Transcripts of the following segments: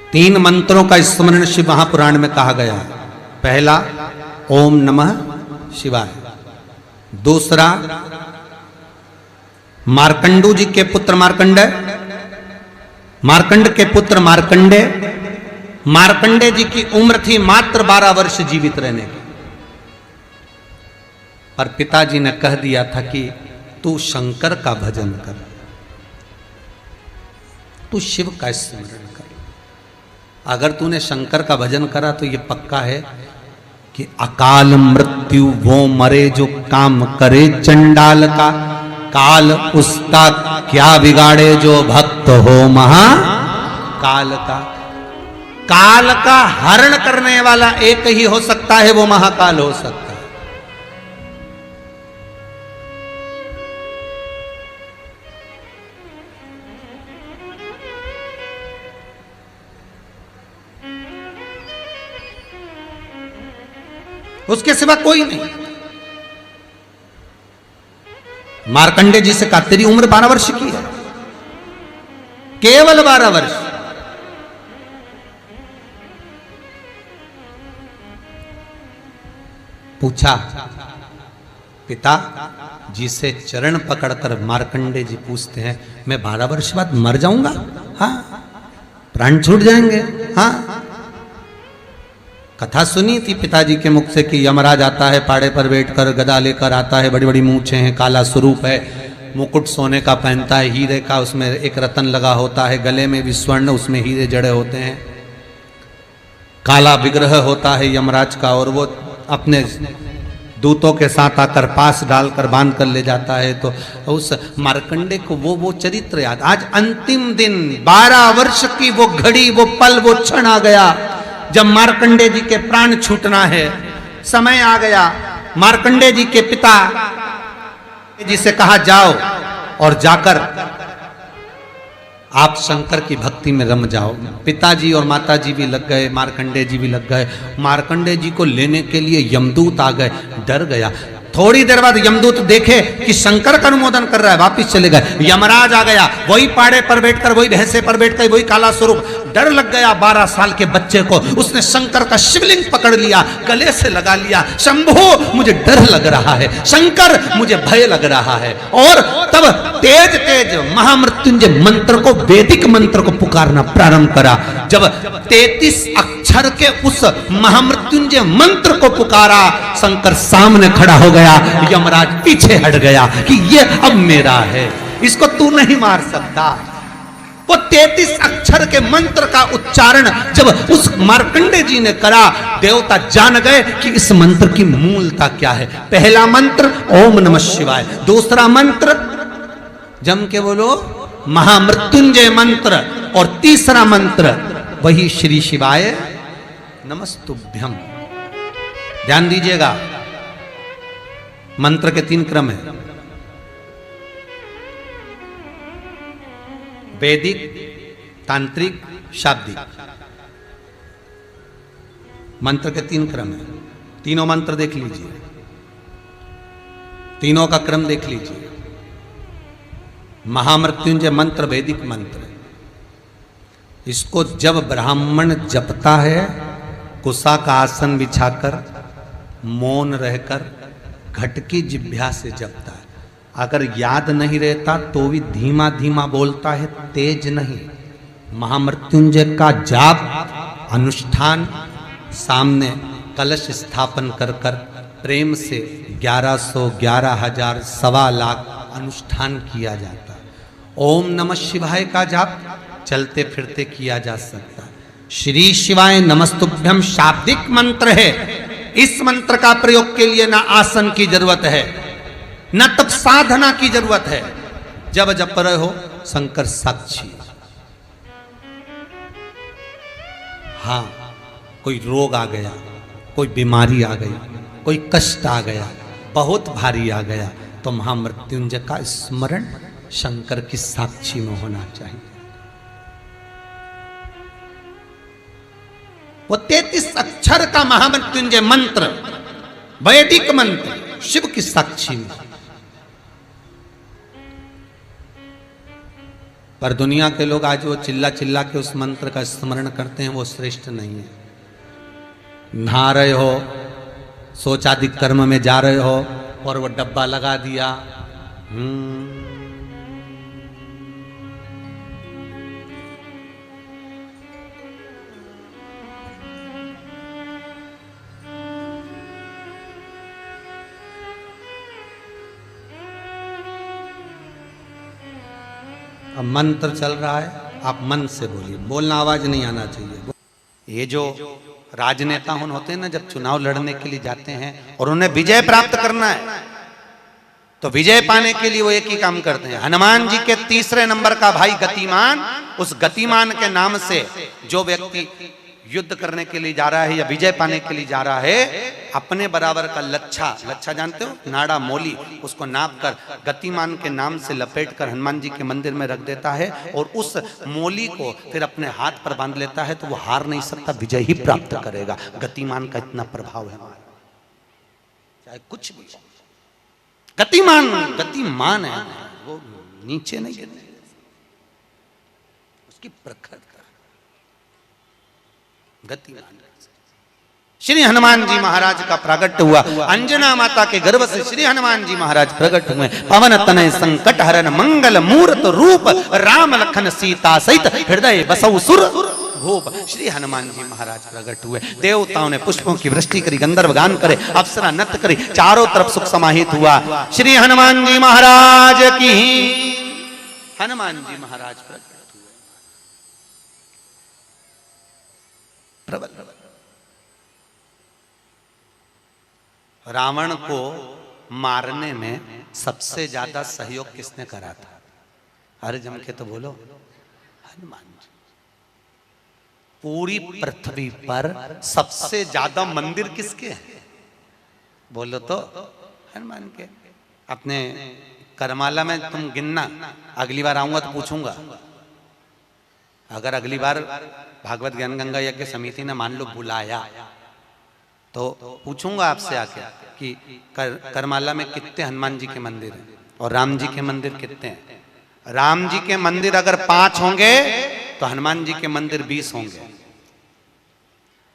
तीन मंत्रों का स्मरण शिव महापुराण में कहा गया है। पहला ओम नमः शिवाय, दूसरा मार्कंडू जी के पुत्र मार्कंडेय, मार्कंड के पुत्र मार्कंडेय, मार्कंडेय जी की उम्र थी मात्र 12 वर्ष जीवित रहने की, पर पिताजी ने कह दिया था कि तू शंकर का भजन कर, तू शिव का स्मरण कर। अगर तूने शंकर का भजन करा तो यह पक्का है कि अकाल मृत्यु वो मरे जो काम करे चंडाल का, काल उसका क्या बिगाड़े जो भक्त हो महा काल का। काल का हरण करने वाला एक ही हो सकता है, वो महाकाल हो सकता है। उसके सिवा कोई नहीं। मार्कंडेय जी से कहा तेरी उम्र 12 वर्ष की है, केवल 12 वर्ष। पूछा पिता जी से चरण पकड़कर मार्कंडेय जी पूछते हैं मैं 12 वर्ष बाद मर जाऊंगा? हाँ, प्राण छूट जाएंगे। हाँ, कथा सुनी थी पिताजी के मुख से कि यमराज आता है, पाड़े पर बैठकर गदा लेकर आता है, बड़ी बड़ी मूंछें हैं, काला स्वरूप है, मुकुट सोने का पहनता है, हीरे का उसमें एक रतन लगा होता है, गले में भी स्वर्ण, उसमें हीरे जड़े होते हैं, काला विग्रह होता है यमराज का, और वो अपने दूतों के साथ आकर पास डालकर बांध कर ले जाता है। तो उस मार्कंडेय को वो चरित्र याद। आज अंतिम दिन 12 वर्ष की वो घड़ी, वो पल, वो क्षण आ गया जब मार्कंडेय जी के प्राण छूटना है। समय आ गया। मार्कंडेय जी के पिता जी से कहा जाओ और जाकर आप शंकर की भक्ति में रम जाओ। पिताजी और माताजी भी लग गए, मार्कंडेय जी भी लग गए। मार्कंडेय जी को लेने के लिए यमदूत आ गए, डर गया। थोड़ी देर बाद यमदूत देखे कि शंकर का अनुमोदन कर रहा है, वापिस चले गए। यमराज आ गया, वही पाड़े पर बैठकर, वही भैंसे पर बैठकर, वही काला स्वरूप। डर लग गया 12 साल के बच्चे को। उसने शंकर का शिवलिंग पकड़ लिया, गले से लगा लिया, शंभो मुझे डर लग रहा है, शंकर मुझे भय लग रहा है। और तब तेज तेज महामृत्युंजय मंत्र को, वैदिक मंत्र को पुकारना प्रारंभ करा। जब 33 अक्षर के उस महामृत्युंजय मंत्र को पुकारा, शंकर सामने खड़ा हो गया, यमराज पीछे हट गया कि ये अब मेरा है, इसको तू नहीं मार सकता। वो 33 अक्षर के मंत्र का उच्चारण जब उस मार्कंडेय जी ने करा, देवता जान गए कि इस मंत्र की मूलता क्या है। पहला मंत्र ओम नमः शिवाय, दूसरा मंत्र जम के बोलो महामृत्युंजय मंत्र, और तीसरा मंत्र वही श्री शिवाय नमस्तुभ्यम। ध्यान दीजिएगा, मंत्र के 3 क्रम है, वैदिक, तांत्रिक, शाब्दिक। मंत्र के 3 क्रम है। तीनों मंत्र देख लीजिए, तीनों का क्रम देख लीजिए। महामृत्युंजय मंत्र वैदिक मंत्र, इसको जब ब्राह्मण जपता है, कुसा का आसन बिछाकर, मौन रहकर, घट की जिह्वा से जपता है। अगर याद नहीं रहता तो भी धीमा धीमा बोलता है, तेज नहीं। महामृत्युंजय का जाप अनुष्ठान, सामने कलश स्थापन कर कर प्रेम से 1100, 11,000, 1.25 लाख अनुष्ठान किया जाता है। ओम नमः शिवाय का जाप चलते फिरते किया जा सकता है। श्री शिवाय नमस्तुभ्यम शाब्दिक मंत्र है। इस मंत्र का प्रयोग के लिए ना आसन की जरूरत है, न तब साधना की जरूरत है। जब जप रहे हो शंकर साक्षी। हाँ, कोई रोग आ गया, कोई बीमारी आ गई, कोई कष्ट आ गया, बहुत भारी आ गया, तो महामृत्युंजय का स्मरण शंकर की साक्षी में होना चाहिए। वो 33 अक्षर का महामृत्युंजय मंत्र, वैदिक मंत्र, शिव की साक्षी में। पर दुनिया के लोग आज वो चिल्ला चिल्ला के उस मंत्र का स्मरण करते हैं, वो श्रेष्ठ नहीं है। नहा रहे हो, सोचाधिक कर्म में जा रहे हो और वो डब्बा लगा दिया, अब मंत्र चल रहा है, आप मन से बोलिए, बोलना आवाज नहीं आना चाहिए। ये जो राजनेता होते हैं ना, जब चुनाव लड़ने के लिए जाते हैं और उन्हें विजय प्राप्त करना है, तो विजय पाने के लिए वो एक ही काम करते हैं। हनुमान जी के तीसरे नंबर का भाई गतिमान, उस गतिमान के नाम से जो व्यक्ति युद्ध करने के लिए जा रहा है या विजय पाने के लिए जा रहा है, अपने बराबर का लच्छा जानते हो, नाड़ा मोली, उसको नाप कर गतिमान के नाम से लपेट कर हनुमान जी के मंदिर में रख देता है और उस मोली को फिर अपने हाथ पर बांध लेता है, तो वो हार नहीं सकता, विजय ही प्राप्त करेगा। गतिमान का इतना प्रभाव है हमारा, चाहे कुछ भी। गतिमान है, वो नीचे नहीं गिरने, उसकी प्रखर गतिमान। श्री हनुमान जी महाराज का प्रागट्य हुआ, अंजना माता के गर्भ से श्री हनुमान जी महाराज प्रकट हुए। पवन तनय संकट हरन मंगल मूर्त रूप, राम लखन सीता सहित हृदय बसौ सुर भूप। श्री हनुमान जी महाराज प्रकट हुए, देवताओं ने पुष्पों की वृष्टि करी, गंधर्व गान करे, अप्सरा नृत्य करी, चारों तरफ सुख समाहित हुआ। श्री हनुमान जी महाराज की, हनुमान जी महाराज प्रकट हुए, प्रबल। रावण को मारने में सबसे ज्यादा सहयोग किसने करा था? अरे जम के तो बोलो, हनुमान जी। पूरी पृथ्वी पर सबसे ज्यादा मंदिर किसके हैं? बोलो तो हनुमान के। अपने करमाला में तुम गिनना, अगली बार आऊंगा तो पूछूंगा। अगर अगली बार भागवत ज्ञान गंगा यज्ञ समिति ने मान लो बुलाया, तो पूछूंगा आपसे आके कि करमाला में कितने हनुमान जी के मंदिर हैं और राम जी के मंदिर कितने हैं। राम जी के मंदिर अगर 5 होंगे तो हनुमान जी के मंदिर 20 होंगे।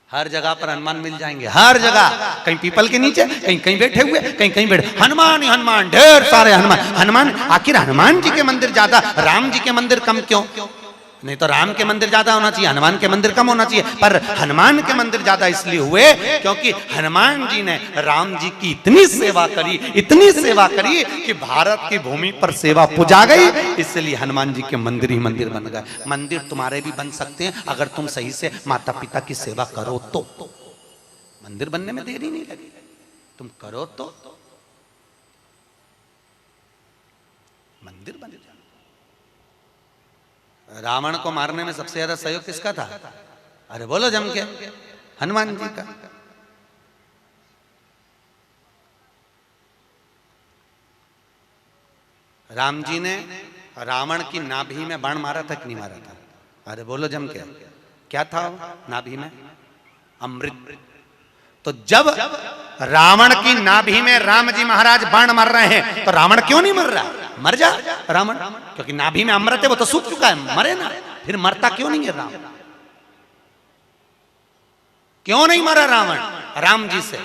हर जगह पर हनुमान मिल जाएंगे, हर जगह, कहीं पीपल के नीचे, कहीं कहीं बैठे हुए, कहीं कहीं बैठे, हनुमान ही हनुमान, ढेर सारे हनुमान। हनुमान, आखिर हनुमान जी के मंदिर ज्यादा, राम जी के मंदिर कम क्यों? नहीं तो राम के मंदिर ज्यादा होना चाहिए, हनुमान के मंदिर कम होना चाहिए। पर हनुमान के मंदिर ज्यादा इसलिए हुए क्योंकि हनुमान जी ने राम जी की इतनी सेवा करी, इतनी सेवा करी कि भारत की भूमि पर सेवा पुजा गई, इसलिए हनुमान जी के मंदिर ही मंदिर बन गए। मंदिर तुम्हारे भी बन सकते हैं अगर तुम सही से माता पिता की सेवा करो तो। मंदिर बनने में देरी नहीं लगी, तुम करो तो मंदिर बन जाए। रावण को मारने में सबसे ज्यादा सहयोग किसका था? अरे बोलो जम के, हनुमान जी का। राम जी ने रावण की नाभि में बाण मारा था कि नहीं मारा था? अरे बोलो जम के, क्या था नाभि में? अमृत। तो जब रावण की नाभि में राम जी महाराज बाण मार रहे हैं तो रावण क्यों नहीं मर रहा? मर जा रावण, क्योंकि नाभि में अमृत है, वो तो सूख चुका है, मरे ना। फिर मरता क्यों नहीं है राम? क्यों नहीं मरा रावण? राम जी से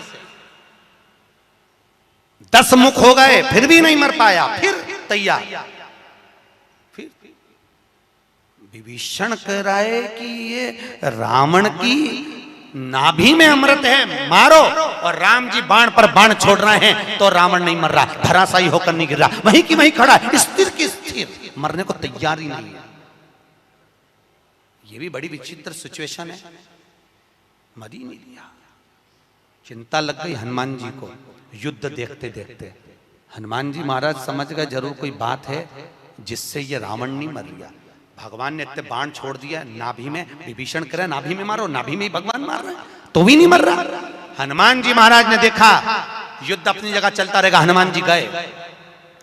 10 मुख हो गए फिर भी नहीं मर पाया, फिर तैयार। फिर विभीषण कह रहा है कि ये रावण की नाभि में अमृत है, मारो। और राम जी बाण पर बाण छोड़ रहे हैं तो रावण नहीं मर रहा, धराशायी होकर नहीं गिर रहा, वहीं की वहीं खड़ा है, स्थिर की स्थिर, मरने को तैयार ही नहीं है। ये भी बड़ी विचित्र सिचुएशन है। मर ही नहीं लिया। चिंता लग गई हनुमान जी को युद्ध देखते देखते। हनुमान जी महाराज समझ गए जरूर कोई बात है जिससे ये रावण नहीं मर गया। भगवान ने इतने बाण छोड़ दिया नाभि में, विभीषण करे नाभि में मारो, नाभि में ही भगवान मार रहे तो भी नहीं मर रहा। हनुमान जी महाराज ने देखा युद्ध अपनी जगह चलता रहेगा। हनुमान जी गए,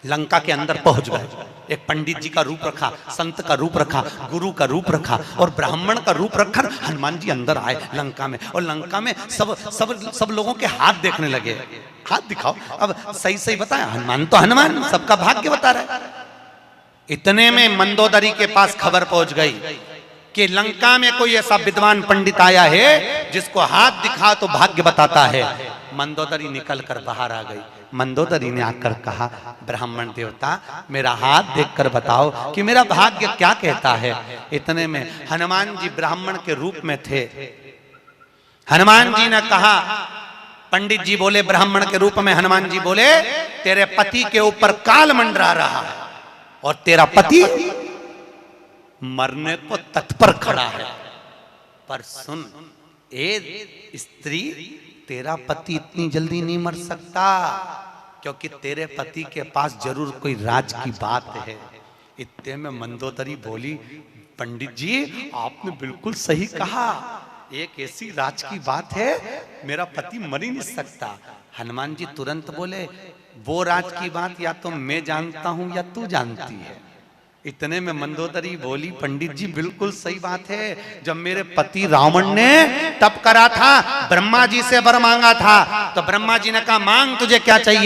लंका के अंदर पहुंच गए। एक पंडित जी का रूप रखा, संत का रूप रखा, गुरु का रूप रखा और ब्राह्मण का रूप रखकर हनुमान जी अंदर आए लंका में। और लंका में सब लोगों के हाथ देखने लगे। हाथ दिखाओ, अब सही सही बताया, हनुमान तो हनुमान, सबका भाग्य बता रहा है। इतने में मंदोदरी के पास खबर पहुंच गई कि लंका में कोई ऐसा विद्वान पंडित आया है जिसको हाथ दिखा तो भाग्य बताता है। मंदोदरी निकल कर बाहर आ गई। मंदोदरी ने आकर कहा, ब्राह्मण देवता मेरा हाथ देखकर बताओ कि मेरा भाग्य क्या कहता है। इतने में हनुमान जी ब्राह्मण के रूप में थे। हनुमान जी ने कहा, पंडित जी बोले ब्राह्मण के रूप में, हनुमान जी बोले तेरे पति के ऊपर काल मंडरा रहा है और तेरा पति मरने को तत्पर खड़ा है। पर सुन ए स्त्री, तेरा पति इतनी जल्दी नहीं मर सकता, क्योंकि तेरे पति के पास जरूर कोई राज की बात है। इतने में मंदोदरी बोली, पंडित जी आपने बिल्कुल सही कहा, एक ऐसी राज की बात है, मेरा पति मर ही नहीं सकता। हनुमान जी तुरंत बोले, वो राज की बात या तो मैं जानता हूं या तू जानती है। इतने में मंदोदरी बोली, पंडित जी बिल्कुल सही बात है, जब मेरे पति रावण ने तप करा था, ब्रह्मा जी से वर मांगा था, तो ब्रह्मा जी ने कहा मांग तुझे क्या चाहिए।